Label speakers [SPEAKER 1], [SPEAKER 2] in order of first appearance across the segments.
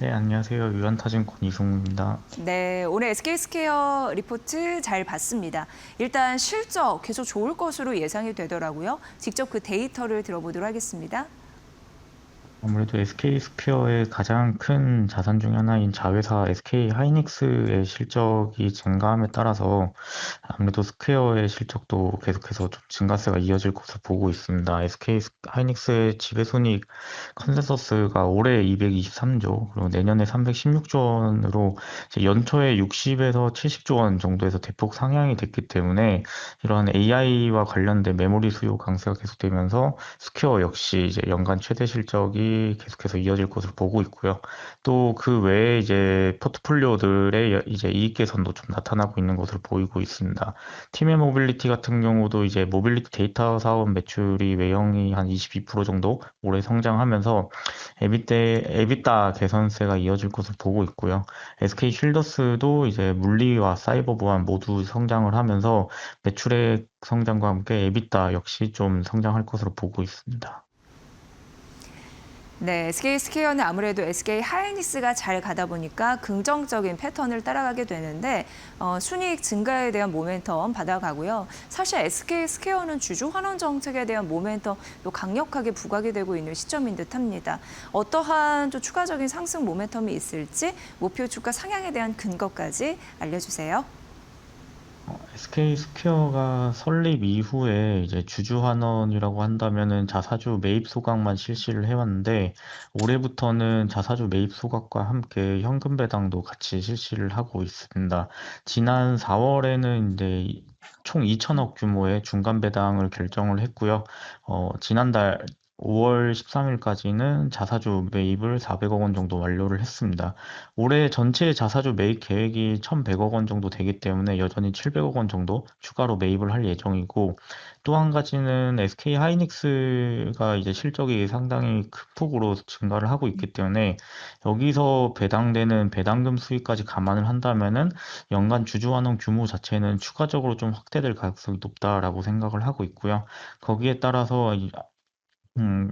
[SPEAKER 1] 네, 안녕하세요. 유한타증권 이승우입니다.
[SPEAKER 2] 네, 오늘 SK스퀘어 리포트 잘 봤습니다. 일단 실적 계속 좋을 것으로 예상이 되더라고요. 직접 그 데이터를 들어보도록 하겠습니다.
[SPEAKER 1] 아무래도 SK스퀘어의 가장 큰 자산 중 하나인 자회사 SK하이닉스의 실적이 증가함에 따라서 아무래도 스퀘어의 실적도 계속해서 좀 증가세가 이어질 것으로 보고 있습니다. SK하이닉스의 지배손익 컨센서스가 올해 223조, 그리고 내년에 316조 원으로 이제 연초에 60에서 70조 원 정도에서 대폭 상향이 됐기 때문에 이러한 AI와 관련된 메모리 수요 강세가 계속되면서 스퀘어 역시 이제 연간 최대 실적이 계속해서 이어질 것으로 보고 있고요. 또 그 외에 이제 포트폴리오들의 이제 이익 개선도 좀 나타나고 있는 것으로 보이고 있습니다. 팀의 모빌리티 같은 경우도 이제 모빌리티 데이터 사업 매출이 외형이 한 22% 정도 올해 성장하면서 에비타 개선세가 이어질 것으로 보고 있고요. SK 쉴더스도 이제 물리와 사이버 보안 모두 성장을 하면서 매출의 성장과 함께 에비타 역시 좀 성장할 것으로 보고 있습니다.
[SPEAKER 2] 네, SK스퀘어는 아무래도 SK 하이닉스가 잘 가다 보니까 긍정적인 패턴을 따라가게 되는데 순이익 증가에 대한 모멘텀 받아가고요. 사실 SK스퀘어는 주주 환원 정책에 대한 모멘텀도 강력하게 부각이 되고 있는 시점인 듯합니다. 어떠한 또 추가적인 상승 모멘텀이 있을지 목표 주가 상향에 대한 근거까지 알려주세요.
[SPEAKER 1] SK 스퀘어가 설립 이후에 이제 주주 환원이라고 한다면은 자사주 매입 소각만 실시를 해왔는데 올해부터는 자사주 매입 소각과 함께 현금 배당도 같이 실시를 하고 있습니다. 지난 4월에는 이제 총 2천억 규모의 중간 배당을 결정을 했고요. 지난달 5월 13일까지는 자사주 매입을 400억 원 정도 완료를 했습니다. 올해 전체 자사주 매입 계획이 1,100억 원 정도 되기 때문에 여전히 700억 원 정도 추가로 매입을 할 예정이고 또 한 가지는 SK 하이닉스가 이제 실적이 상당히 큰 폭으로 증가를 하고 있기 때문에 여기서 배당되는 배당금 수익까지 감안을 한다면은 연간 주주 환원 규모 자체는 추가적으로 좀 확대될 가능성이 높다라고 생각을 하고 있고요. 거기에 따라서 음,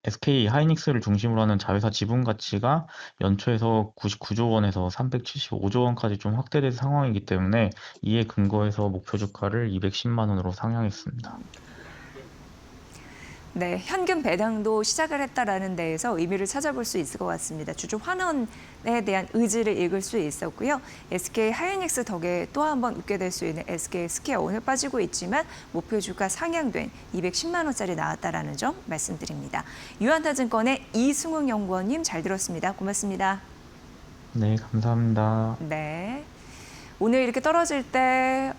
[SPEAKER 1] SK 하이닉스를 중심으로 하는 자회사 지분 가치가 연초에서 99조 원에서 375조 원까지 좀 확대된 상황이기 때문에 이에 근거해서 목표 주가를 210만 원으로 상향했습니다.
[SPEAKER 2] 네, 현금 배당도 시작을 했다라는 데에서 의미를 찾아볼 수 있을 것 같습니다. 주주 환원에 대한 의지를 읽을 수 있었고요. SK 하이닉스 덕에 또 한 번 웃게 될 수 있는 SK 스퀘어 오늘 빠지고 있지만 목표 주가 상향된 210만 원짜리 나왔다라는 점 말씀드립니다. 유한타증권의 이승웅 연구원님 잘 들었습니다. 고맙습니다.
[SPEAKER 1] 네, 감사합니다.
[SPEAKER 2] 네. 오늘 이렇게 떨어질 때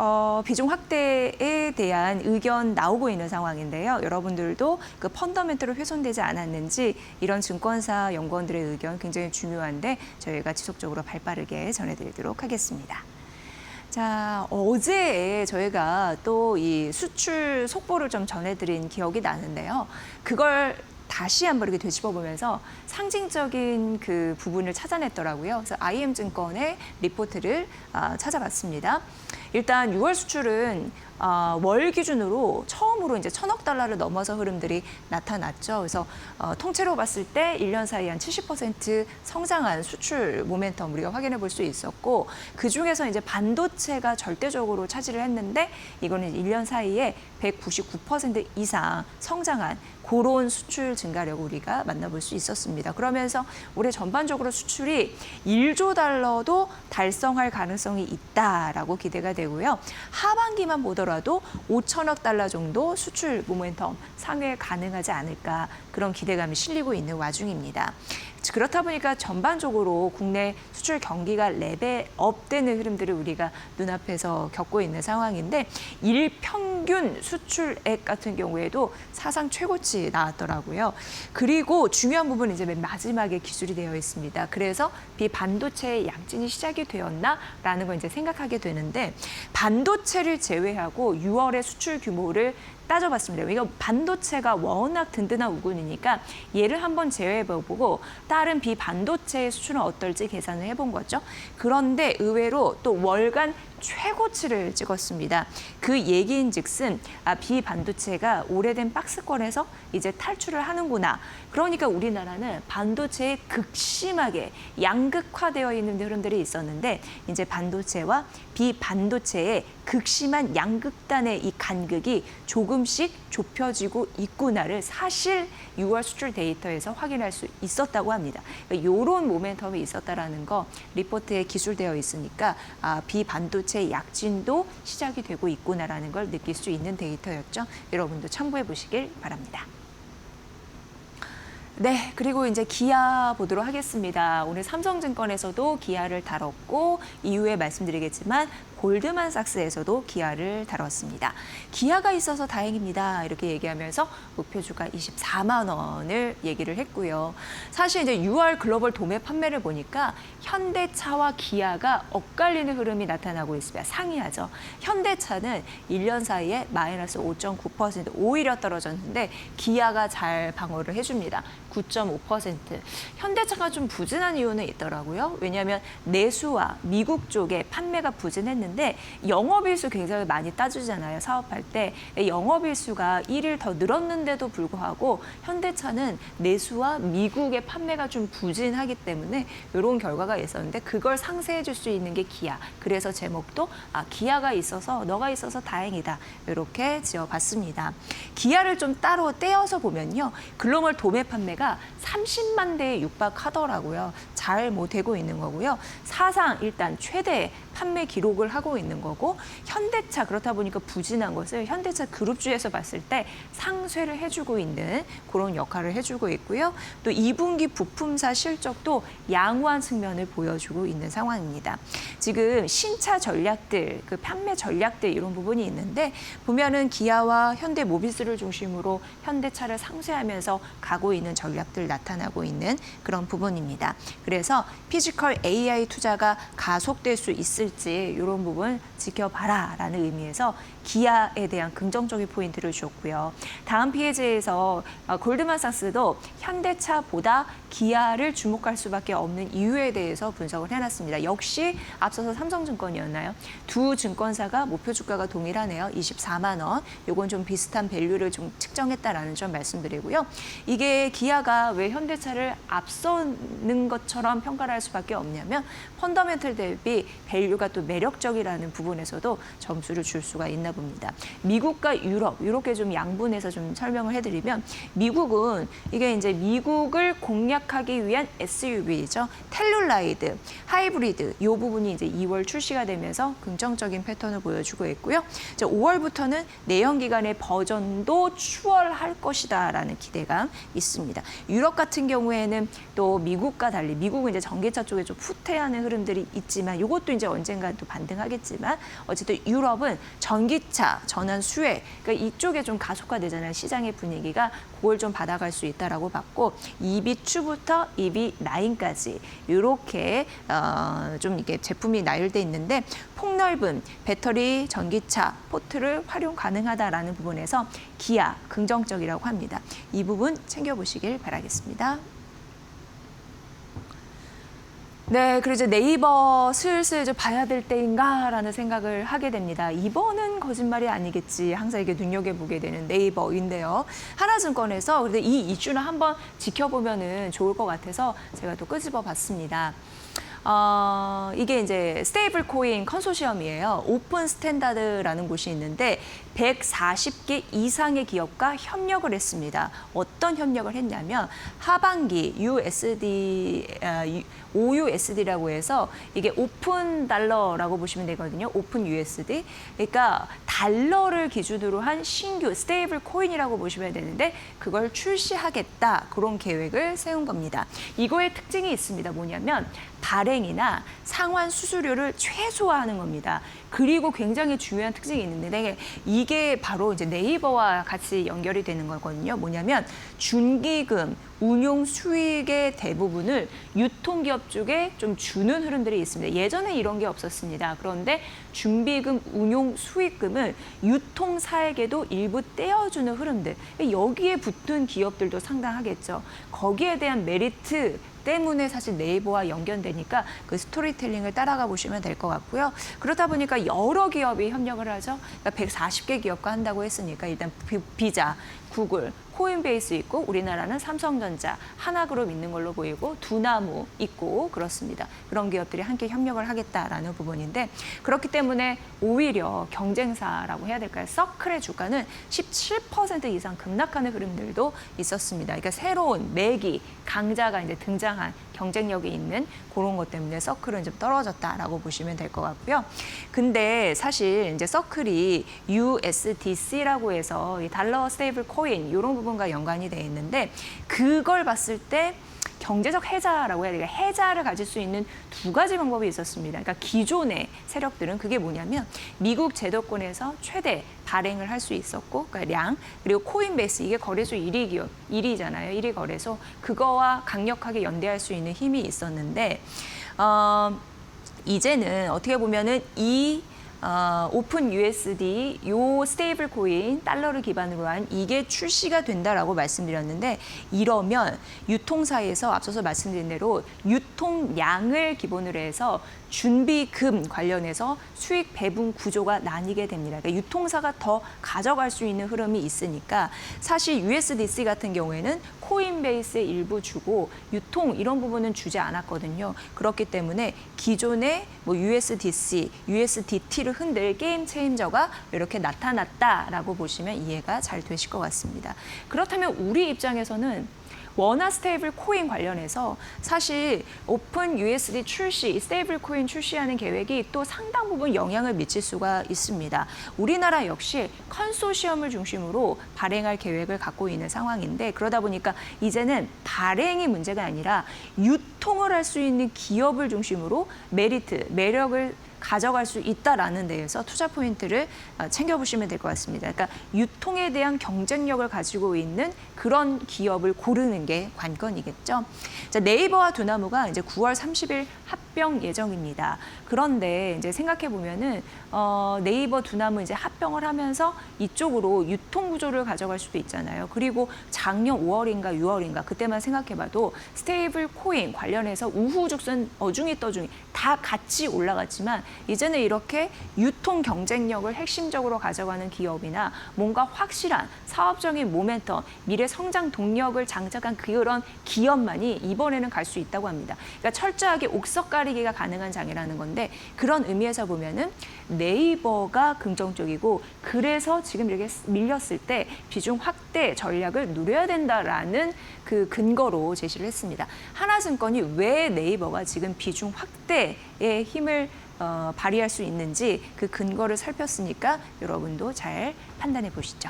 [SPEAKER 2] 비중 확대에 대한 의견 나오고 있는 상황인데요. 여러분들도 그 펀더멘트로 훼손되지 않았는지 이런 증권사 연구원들의 의견 굉장히 중요한데 저희가 지속적으로 발빠르게 전해드리도록 하겠습니다. 자, 어제 저희가 또 이 수출 속보를 좀 전해드린 기억이 나는데요. 그걸 다시 한번 이렇게 되짚어 보면서 상징적인 그 부분을 찾아냈더라고요. 그래서 IM증권의 리포트를 찾아봤습니다. 일단 6월 수출은 월 기준으로 처음으로 이제 1,000억 달러를 넘어서 흐름들이 나타났죠. 그래서 통째로 봤을 때 1년 사이에 한 70% 성장한 수출 모멘텀 우리가 확인해 볼 수 있었고 그중에서 이제 반도체가 절대적으로 차지를 했는데 이거는 1년 사이에 199% 이상 성장한 그런 수출 증가력을 우리가 만나볼 수 있었습니다. 그러면서 올해 전반적으로 수출이 1조 달러도 달성할 가능성이 있다라고 기대가 되고요. 하반기만 보더라도 5천억 달러 정도 수출 모멘텀 상회 가능하지 않을까 그런 기대감이 실리고 있는 와중입니다. 그렇다 보니까 전반적으로 국내 수출 경기가 레벨업되는 흐름들을 우리가 눈앞에서 겪고 있는 상황인데 일평균 수출액 같은 경우에도 사상 최고치 나왔더라고요. 그리고 중요한 부분은 이제 맨 마지막에 기술이 되어 있습니다. 그래서 비반도체의 양진이 시작이 되었나라는 걸 이제 생각하게 되는데 반도체를 제외하고 6월의 수출 규모를 따져봤습니다. 이거 반도체가 워낙 든든한 우군이니까 얘를 한번 제외해보고 다른 비반도체의 수출은 어떨지 계산을 해본 거죠. 그런데 의외로 또 월간 최고치를 찍었습니다. 그 얘기인즉슨 비반도체가 오래된 박스권에서 이제 탈출을 하는구나. 그러니까 우리나라는 반도체에 극심하게 양극화되어 있는 흐름들이 있었는데 이제 반도체와 비반도체의 극심한 양극단의 이 간극이 조금씩 좁혀지고 있구나를 사실 6월 수출 데이터에서 확인할 수 있었다고 합니다. 그러니까 이런 모멘텀이 있었다라는 거 리포트에 기술되어 있으니까 비반도체 약진도 시작이 되고 있구나라는 걸 느낄 수 있는 데이터였죠. 여러분도 참고해 보시길 바랍니다. 네, 그리고 이제 기아 보도록 하겠습니다. 오늘 삼성증권에서도 기아를 다뤘고 이후에 말씀드리겠지만 골드만삭스에서도 기아를 다뤘습니다. 기아가 있어서 다행입니다. 이렇게 얘기하면서 목표주가 24만 원을 얘기를 했고요. 사실 이제 6월 글로벌 도매 판매를 보니까 현대차와 기아가 엇갈리는 흐름이 나타나고 있습니다. 상이하죠. 현대차는 1년 사이에 마이너스 5.9% 오히려 떨어졌는데 기아가 잘 방어를 해줍니다. 9.5%. 현대차가 좀 부진한 이유는 있더라고요. 왜냐하면 내수와 미국 쪽에 판매가 부진했는데 영업일수 굉장히 많이 따지잖아요. 사업할 때. 영업일수가 1일 더 늘었는데도 불구하고 현대차는 내수와 미국의 판매가 좀 부진하기 때문에 이런 결과가 있었는데 그걸 상쇄해 줄 수 있는 게 기아. 그래서 제목도 기아가 있어서 너가 있어서 다행이다. 이렇게 지어봤습니다. 기아를 좀 따로 떼어서 보면요. 글로벌 도매 판매가 30만 대에 육박하더라고요. 잘 되고 있는 거고요. 사상 일단 최대 판매 기록을 하고 있는 거고 현대차 그렇다 보니까 부진한 것을 현대차 그룹주에서 봤을 때 상쇄를 해주고 있는 그런 역할을 해주고 있고요. 또 2분기 부품사 실적도 양호한 측면을 보여주고 있는 상황입니다. 지금 신차 전략들, 그 판매 전략들 이런 부분이 있는데 보면은 기아와 현대모비스를 중심으로 현대차를 상쇄하면서 가고 있는 전략들 나타나고 있는 그런 부분입니다. 그래서 피지컬 AI 투자가 가속될 수 있을지 이런 부분 지켜봐라라는 의미에서 기아에 대한 긍정적인 포인트를 줬고요. 다음 페이지에서 골드만삭스도 현대차보다 기아를 주목할 수밖에 없는 이유에 대해서 분석을 해놨습니다. 역시 앞서서 삼성증권이었나요? 두 증권사가 목표 주가가 동일하네요. 24만 원. 이건 좀 비슷한 밸류를 좀 측정했다라는 점 말씀드리고요. 이게 기아가 왜 현대차를 앞서는 것처럼 평가를 할 수밖에 없냐면 펀더멘털 대비 밸류가 또 매력적이라는 부분에서도 점수를 줄 수가 있나 봅니다. 미국과 유럽 이렇게 좀 양분해서 좀 설명을 해드리면 미국은 이게 이제 미국을 공략하기 위한 SUV죠. 텔룰라이드, 하이브리드 이 부분이 이제 2월 출시가 되면서 긍정적인 패턴을 보여주고 있고요. 이제 5월부터는 내연기관의 버전도 추월할 것이다라는 기대감 있습니다. 유럽 같은 경우에는 또 미국과 달리 미국은 이제 전기차 쪽에 좀 후퇴하는 흐름들이 있지만 이것도 이제 언젠가 또 반등하겠지만 어쨌든 유럽은 전기차 전환 수혜 그러니까 이쪽에 좀 가속화되잖아요. 시장의 분위기가 그걸 좀 받아갈 수 있다라고 봤고 EV2부터 EV9까지 이렇게 좀 이게 제품이 나열돼 있는데 폭넓은 배터리 전기차 포트를 활용 가능하다라는 부분에서 기아 긍정적이라고 합니다. 이 부분 챙겨보시길 바라겠습니다. 네, 그리고 이제 네이버 슬슬 좀 봐야 될 때인가라는 생각을 하게 됩니다. 이번은 거짓말이 아니겠지. 항상 이게 눈여겨보게 되는 네이버인데요. 하나증권에서 근데 이 이슈를 한번 지켜보면은 좋을 것 같아서 제가 또 끄집어 봤습니다. 이게 이제 스테이블 코인 컨소시엄이에요. 오픈 스탠다드라는 곳이 있는데 140개 이상의 기업과 협력을 했습니다. 어떤 협력을 했냐면 하반기 OUSD라고 해서 이게 오픈 달러라고 보시면 되거든요. 오픈 USD. 그러니까 달러를 기준으로 한 신규 스테이블 코인이라고 보시면 되는데 그걸 출시하겠다. 그런 계획을 세운 겁니다. 이거의 특징이 있습니다. 뭐냐면 발행이나 상환 수수료를 최소화하는 겁니다. 그리고 굉장히 중요한 특징이 있는데 이게 바로 이제 네이버와 같이 연결이 되는 거거든요. 뭐냐면 준기금, 운용 수익의 대부분을 유통기업 쪽에 좀 주는 흐름들이 있습니다. 예전에 이런 게 없었습니다. 그런데 준비금, 운용 수익금을 유통사에게도 일부 떼어주는 흐름들. 여기에 붙은 기업들도 상당하겠죠. 거기에 대한 메리트 때문에 사실 네이버와 연결되니까 그 스토리텔링을 따라가 보시면 될 것 같고요. 그렇다 보니까 그러니까 여러 기업이 협력을 하죠. 그러니까 140개 기업과 한다고 했으니까 일단 비자, 구글, 코인베이스 있고 우리나라는 삼성전자, 하나그룹 있는 걸로 보이고 두나무 있고 그렇습니다. 그런 기업들이 함께 협력을 하겠다라는 부분인데 그렇기 때문에 오히려 경쟁사라고 해야 될까요? 서클의 주가는 17% 이상 급락하는 흐름들도 있었습니다. 그러니까 새로운 매기, 강자가 이제 등장한 경쟁력이 있는 그런 것 때문에 서클은 좀 떨어졌다라고 보시면 될 것 같고요. 근데 사실 이제 서클이 USDC라고 해서 이 달러 스테이블 코인 이런 부분과 연관이 돼 있는데 그걸 봤을 때 경제적 해자라고 해야 되나 해자를 가질 수 있는 두 가지 방법이 있었습니다. 그러니까 기존의 세력들은 그게 뭐냐면 미국 제도권에서 최대 발행을 할 수 있었고 그러니까 량 그리고 코인베이스 이게 거래소 1위 기업 1위잖아요. 1위 거래소 그거와 강력하게 연대할 수 있는 힘이 있었는데 이제는 어떻게 보면은 이 오픈 USD 요 스테이블 코인 달러를 기반으로 한 이게 출시가 된다라고 말씀드렸는데 이러면 유통사에서 앞서서 말씀드린 대로 유통량을 기본으로 해서 준비금 관련해서 수익 배분 구조가 나뉘게 됩니다. 그러니까 유통사가 더 가져갈 수 있는 흐름이 있으니까 사실 USDC 같은 경우에는 코인베이스에 일부 주고 유통 이런 부분은 주지 않았거든요. 그렇기 때문에 기존의 뭐 USDC, USDT를 흔들 게임 체인저가 이렇게 나타났다라고 보시면 이해가 잘 되실 것 같습니다. 그렇다면 우리 입장에서는 원화 스테이블 코인 관련해서 사실 오픈 USD 출시, 스테이블 코인 출시하는 계획이 또 상당 부분 영향을 미칠 수가 있습니다. 우리나라 역시 컨소시엄을 중심으로 발행할 계획을 갖고 있는 상황인데 그러다 보니까 이제는 발행이 문제가 아니라 유통을 할 수 있는 기업을 중심으로 메리트, 매력을 가져갈 수 있다라는 데에서 투자 포인트를 챙겨보시면 될 것 같습니다. 그러니까 유통에 대한 경쟁력을 가지고 있는 그런 기업을 고르는 게 관건이겠죠. 자, 네이버와 두나무가 이제 9월 30일 합병 예정입니다. 그런데 이제 생각해 보면은 네이버, 두나무 이제 합병을 하면서 이쪽으로 유통 구조를 가져갈 수도 있잖아요. 그리고 작년 5월인가 6월인가 그때만 생각해봐도 스테이블 코인 관련해서 우후죽순 어중이 떠중이 다 같이 올라갔지만 이제는 이렇게 유통 경쟁력을 핵심적으로 가져가는 기업이나 뭔가 확실한 사업적인 모멘텀, 미래 성장 동력을 장착한 그런 기업만이 이번에는 갈 수 있다고 합니다. 그러니까 철저하게 옥석 가리기가 가능한 장이라는 건데 그런 의미에서 보면은 네이버가 긍정적이고 그래서 지금 이렇게 밀렸을 때 비중 확대 전략을 누려야 된다라는 그 근거로 제시를 했습니다. 하나증권이 왜 네이버가 지금 비중 확대의 힘을 발휘할 수 있는지 그 근거를 살폈으니까 여러분도 잘 판단해 보시죠.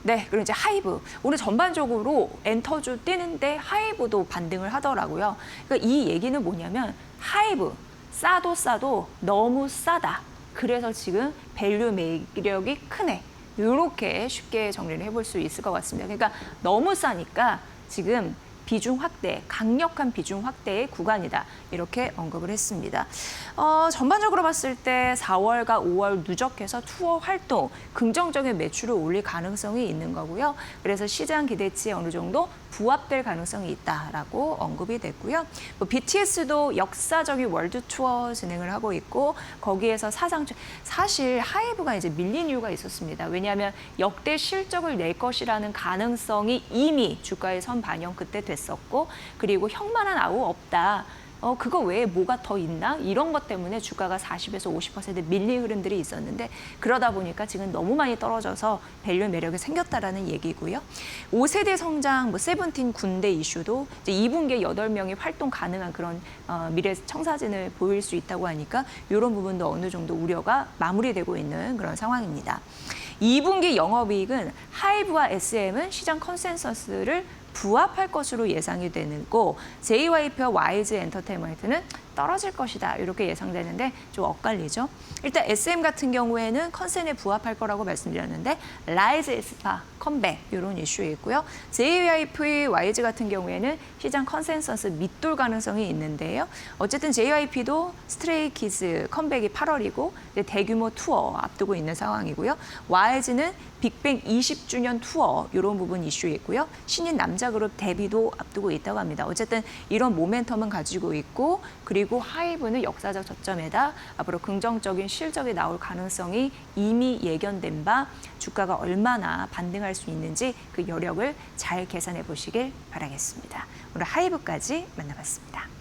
[SPEAKER 2] 네, 그리고 이제 하이브. 오늘 전반적으로 엔터주 뛰는데 하이브도 반등을 하더라고요. 그러니까 이 얘기는 뭐냐면 하이브 싸도 너무 싸다. 그래서 지금 밸류 매력이 크네. 이렇게 쉽게 정리를 해볼 수 있을 것 같습니다. 그러니까 너무 싸니까 지금 비중 확대, 강력한 비중 확대의 구간이다. 이렇게 언급을 했습니다. 전반적으로 봤을 때 4월과 5월 누적해서 투어 활동, 긍정적인 매출을 올릴 가능성이 있는 거고요. 그래서 시장 기대치에 어느 정도 부합될 가능성이 있다라고 언급이 됐고요. 뭐 BTS도 역사적인 월드 투어 진행을 하고 있고 거기에서 사실 하이브가 이제 밀린 이유가 있었습니다. 왜냐하면 역대 실적을 낼 것이라는 가능성이 이미 주가에 선 반영 그때 됐었고 그리고 형만한 아우 없다. 그거 외에 뭐가 더 있나? 이런 것 때문에 주가가 40에서 50% 밀린 흐름들이 있었는데 그러다 보니까 지금 너무 많이 떨어져서 밸류 매력이 생겼다라는 얘기고요. 5세대 성장, 뭐 세븐틴 군대 이슈도 이제 2분기에 8명이 활동 가능한 그런 미래 청사진을 보일 수 있다고 하니까 이런 부분도 어느 정도 우려가 마무리되고 있는 그런 상황입니다. 2분기 영업이익은 하이브와 SM은 시장 컨센서스를 부합할 것으로 예상이 되고 JYP와 YG 엔터테인먼트는 떨어질 것이다 이렇게 예상되는데 좀 엇갈리죠. 일단 SM 같은 경우에는 컨센에 부합할 거라고 말씀드렸는데 라이즈 에스파 컴백 이런 이슈 있고요. JYP, YG 같은 경우에는 시장 컨센서스 밑돌 가능성이 있는데요. 어쨌든 JYP도 스트레이키즈 컴백이 8월이고 대규모 투어 앞두고 있는 상황이고요. YG는 빅뱅 20주년 투어 이런 부분 이슈 있고요. 신인 남자 전자그룹 대비도 앞두고 있다고 합니다. 어쨌든 이런 모멘텀은 가지고 있고 그리고 하이브는 역사적 저점에다 앞으로 긍정적인 실적이 나올 가능성이 이미 예견된 바 주가가 얼마나 반등할 수 있는지 그 여력을 잘 계산해 보시길 바라겠습니다. 오늘 하이브까지 만나봤습니다.